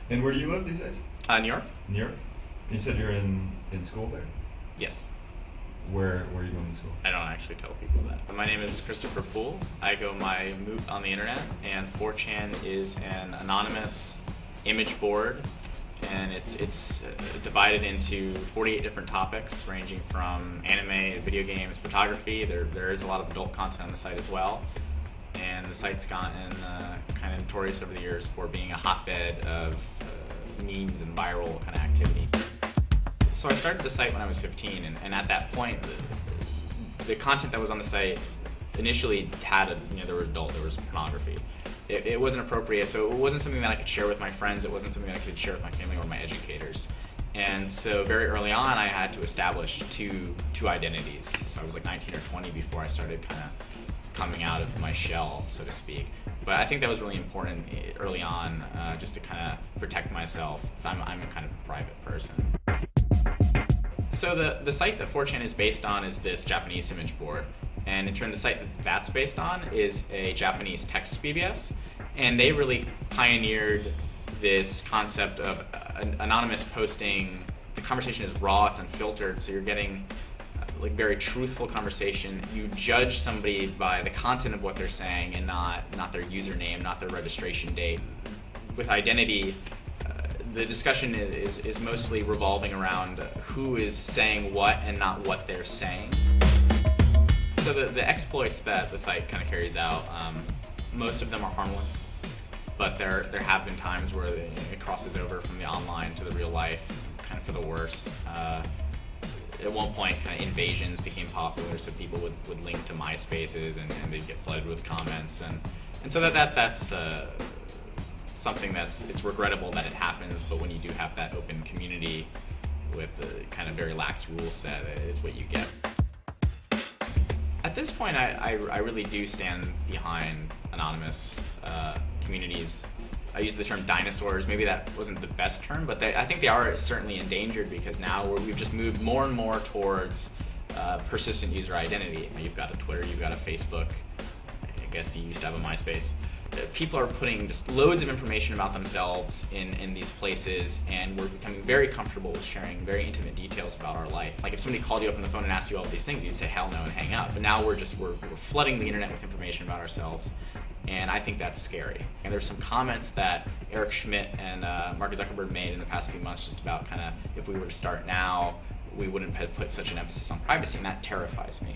And where do you live these days? New York? New York? You said you're in school there? Yes. Where are you going to school? I don't actually tell people that. My name is Christopher Poole. I go my moot on the internet, and 4chan is an anonymous image board, and it's divided into 48 different topics ranging from anime, video games, photography. There is a lot of adult content on the site as well, and the site's gotten kind of notorious over the years for being a hotbed of memes and viral kind of activity. So I started the site when I was 15, and at that point, the content that was on the site initially had there were there was pornography. It wasn't appropriate, so it wasn't something that I could share with my friends. It wasn't something that I could share with my family or my educators. And so very early on, I had to establish two identities. So I was like 19 or 20 before I started kind of coming out of my shell, so to speak. But I think that was really important early on, just to kind of protect myself. I'm a kind of private person. So the site that 4chan is based on is this Japanese image board. And in turn, the site that's based on is a Japanese text BBS. And they really pioneered this concept of anonymous posting. The conversation is raw, it's unfiltered, so you're getting like very truthful conversation. You judge somebody by the content of what they're saying and not their username, not their registration date. With identity, the discussion is mostly revolving around who is saying what and not what they're saying. So the exploits that the site kind of carries out, most of them are harmless, but there have been times where it crosses over from the online to the real life, kind of for the worse. At one point, kind of invasions became popular, so people would link to MySpaces and they'd get flooded with comments, and so that's something it's regrettable that it happens. But when you do have that open community with a kind of very lax rule set, it's what you get. At this point, I really do stand behind anonymous communities. I use the term dinosaurs. Maybe that wasn't the best term, but I think they are certainly endangered because now we've just moved more and more towards persistent user identity. You've got a Twitter, you've got a Facebook. I guess you used to have a MySpace. People are putting just loads of information about themselves in these places, and we're becoming very comfortable with sharing very intimate details about our life. Like if somebody called you up on the phone and asked you all of these things, you'd say hell no and hang up. But now we're flooding the internet with information about ourselves, and I think that's scary. And there's some comments that Eric Schmidt and Mark Zuckerberg made in the past few months just about kind of if we were to start now, we wouldn't have put such an emphasis on privacy, and that terrifies me.